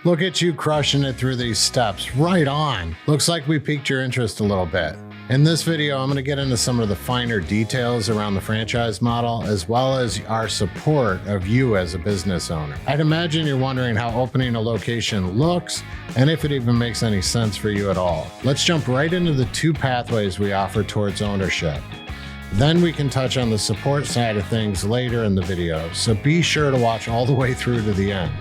Look at you crushing it through these steps. Right on. Looks like we piqued your interest a little bit. In this video, I'm going to get into some of the finer details around the franchise model, as well as our support of you as a business owner. I'd imagine you're wondering how opening a location looks and if it even makes any sense for you at all. Let's jump right into the two pathways we offer towards ownership. Then we can touch on the support side of things later in the video, so be sure to watch all the way through to the end.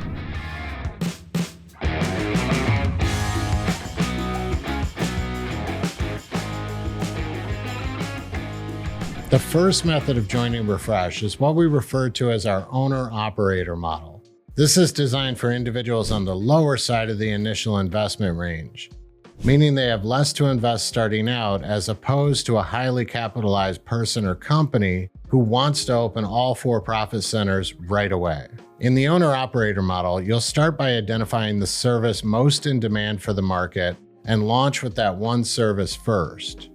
The first method of joining Refresh is what we refer to as our owner-operator model. This is designed for individuals on the lower side of the initial investment range, meaning they have less to invest starting out as opposed to a highly capitalized person or company who wants to open all for-profit centers right away. In the owner-operator model, you'll start by identifying the service most in demand for the market and launch with that one service first.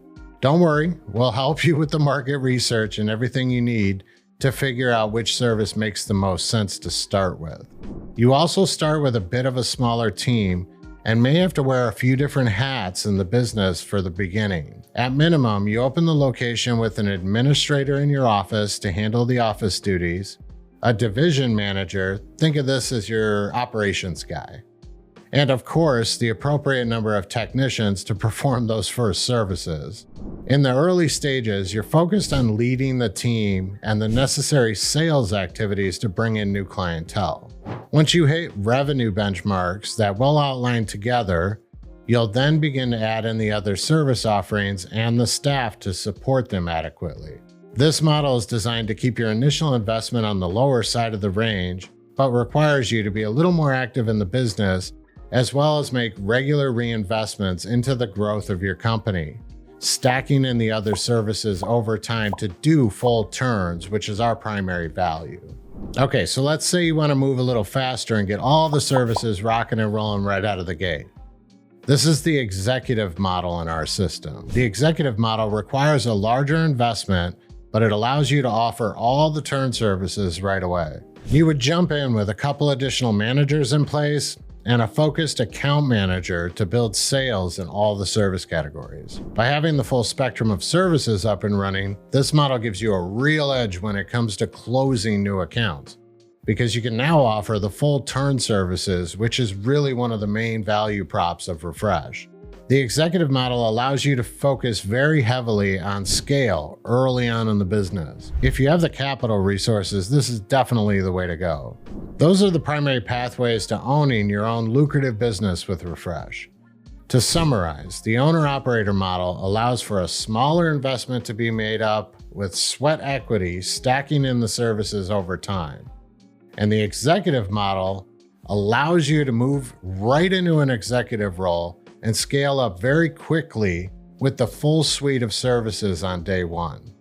Don't worry, we'll help you with the market research and everything you need to figure out which service makes the most sense to start with. You also start with a bit of a smaller team and may have to wear a few different hats in the business for the beginning. At minimum, you open the location with an administrator in your office to handle the office duties, a division manager, think of this as your operations guy, and of course, the appropriate number of technicians to perform those first services. In the early stages, you're focused on leading the team and the necessary sales activities to bring in new clientele. Once you hit revenue benchmarks that we'll outline together, you'll then begin to add in the other service offerings and the staff to support them adequately. This model is designed to keep your initial investment on the lower side of the range, but requires you to be a little more active in the business, as well as make regular reinvestments into the growth of your company, stacking in the other services over time to do full turns, which is our primary value. Okay, so let's say you want to move a little faster and get all the services rocking and rolling right out of the gate. This is the executive model in our system. The executive model requires a larger investment, but it allows you to offer all the turn services right away. You would jump in with a couple additional managers in place and a focused account manager to build sales in all the service categories. By having the full spectrum of services up and running, this model gives you a real edge when it comes to closing new accounts, because you can now offer the full turn services, which is really one of the main value props of Refresh. The executive model allows you to focus very heavily on scale early on in the business. If you have the capital resources, this is definitely the way to go. Those are the primary pathways to owning your own lucrative business with Refresh. To summarize, the owner-operator model allows for a smaller investment to be made up with sweat equity stacking in the services over time. And the executive model allows you to move right into an executive role and scale up very quickly with the full suite of services on day one.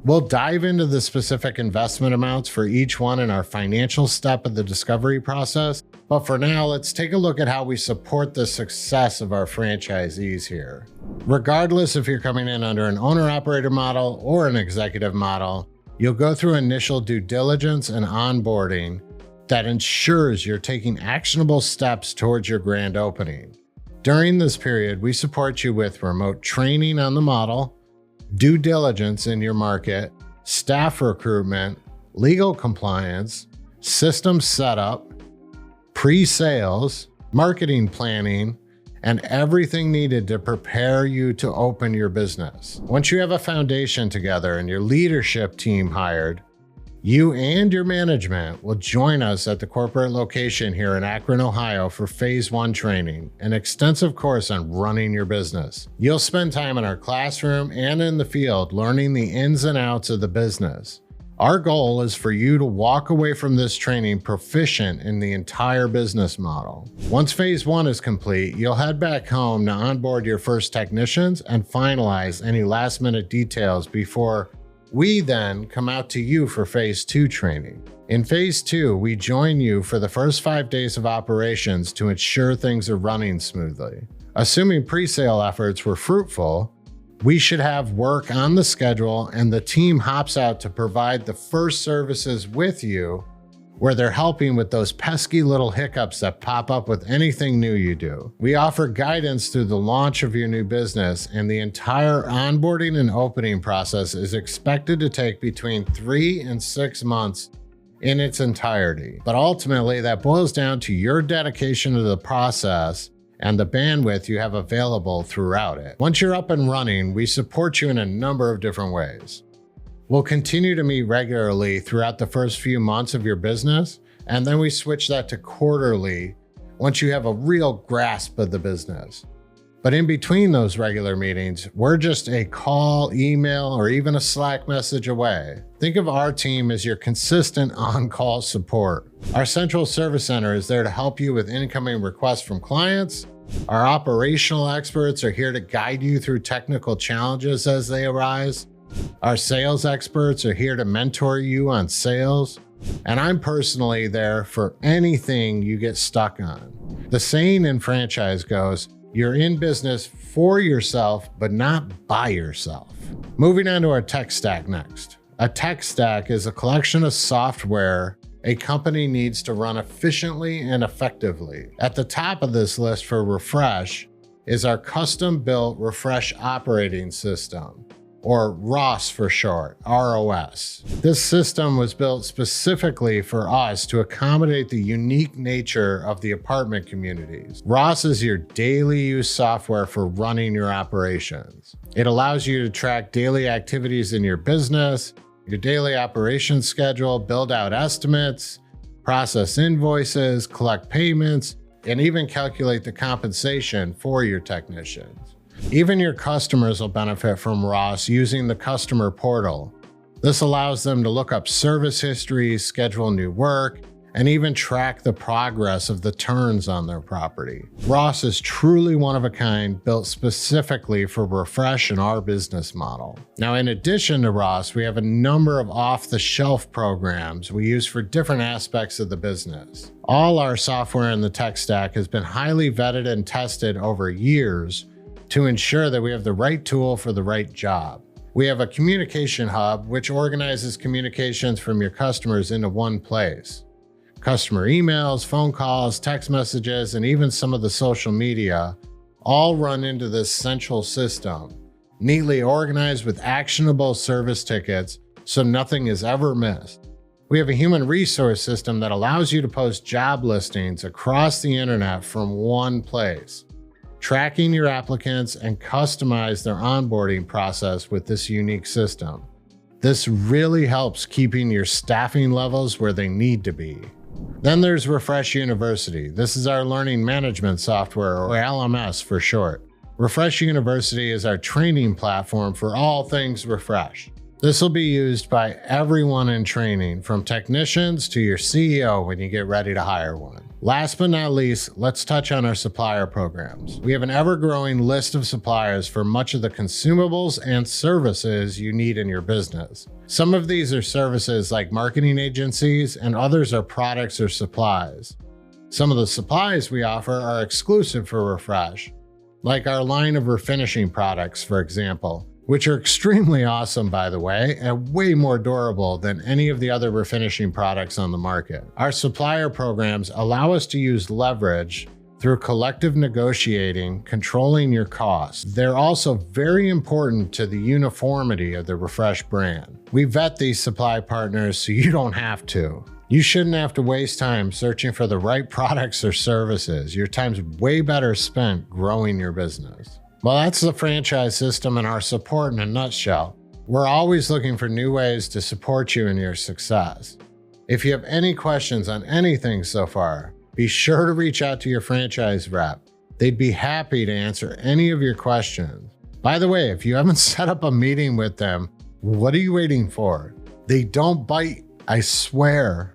We'll dive into the specific investment amounts for each one in our financial step of the discovery process, but for now, let's take a look at how we support the success of our franchisees here. Regardless if you're coming in under an owner-operator model or an executive model, you'll go through initial due diligence and onboarding that ensures you're taking actionable steps towards your grand opening. During this period, we support you with remote training on the model, due diligence in your market, staff recruitment, legal compliance, system setup, pre-sales, marketing planning, and everything needed to prepare you to open your business. Once you have a foundation together and your leadership team hired, you and your management will join us at the corporate location here in Akron, Ohio for Phase 1 training, an extensive course on running your business. You'll spend time in our classroom and in the field learning the ins and outs of the business. Our goal is for you to walk away from this training proficient in the entire business model. Once Phase 1 is complete, you'll head back home to onboard your first technicians and finalize any last-minute details before we then come out to you for Phase 2 training. In Phase 2, we join you for the first 5 days of operations to ensure things are running smoothly. Assuming pre-sale efforts were fruitful, we should have work on the schedule and the team hops out to provide the first services with you where they're helping with those pesky little hiccups that pop up with anything new you do. We offer guidance through the launch of your new business, and the entire onboarding and opening process is expected to take between 3 and 6 months in its entirety. But ultimately, that boils down to your dedication to the process and the bandwidth you have available throughout it. Once you're up and running, we support you in a number of different ways. We'll continue to meet regularly throughout the first few months of your business, and then we switch that to quarterly once you have a real grasp of the business. But in between those regular meetings, we're just a call, email, or even a Slack message away. Think of our team as your consistent on-call support. Our central service center is there to help you with incoming requests from clients. Our operational experts are here to guide you through technical challenges as they arise. Our sales experts are here to mentor you on sales. And I'm personally there for anything you get stuck on. The saying in franchise goes, you're in business for yourself, but not by yourself. Moving on to our tech stack next. A tech stack is a collection of software a company needs to run efficiently and effectively. At the top of this list for Refresh is our custom-built Refresh operating system, or ROS for short, ROS. This system was built specifically for us to accommodate the unique nature of the apartment communities. ROS is your daily use software for running your operations. It allows you to track daily activities in your business, your daily operations schedule, build out estimates, process invoices, collect payments, and even calculate the compensation for your technicians. Even your customers will benefit from ROS using the customer portal. This allows them to look up service histories, schedule new work, and even track the progress of the turns on their property. ROS is truly one of a kind, built specifically for Refresh and our business model. Now, in addition to ROS, we have a number of off-the-shelf programs we use for different aspects of the business. All our software in the tech stack has been highly vetted and tested over years to ensure that we have the right tool for the right job. We have a communication hub, which organizes communications from your customers into one place. Customer emails, phone calls, text messages, and even some of the social media all run into this central system, neatly organized with actionable service tickets so nothing is ever missed. We have a human resource system that allows you to post job listings across the internet from one place, tracking your applicants and customize their onboarding process with this unique system. This really helps keeping your staffing levels where they need to be. Then there's Refresh University. This is our learning management software, or LMS for short. Refresh University is our training platform for all things Refresh. This will be used by everyone in training, from technicians to your CEO when you get ready to hire one. Last but not least, let's touch on our supplier programs. We have an ever-growing list of suppliers for much of the consumables and services you need in your business. Some of these are services like marketing agencies, and others are products or supplies. Some of the supplies we offer are exclusive for Refresh, like our line of refinishing products, for example, which are extremely awesome, by the way, and way more durable than any of the other refinishing products on the market. Our supplier programs allow us to use leverage through collective negotiating, controlling your costs. They're also very important to the uniformity of the Refresh brand. We vet these supply partners so you don't have to. You shouldn't have to waste time searching for the right products or services. Your time's way better spent growing your business. Well, that's the franchise system and our support in a nutshell. We're always looking for new ways to support you in your success. If you have any questions on anything so far, be sure to reach out to your franchise rep. They'd be happy to answer any of your questions. By the way, if you haven't set up a meeting with them, what are you waiting for? They don't bite, I swear.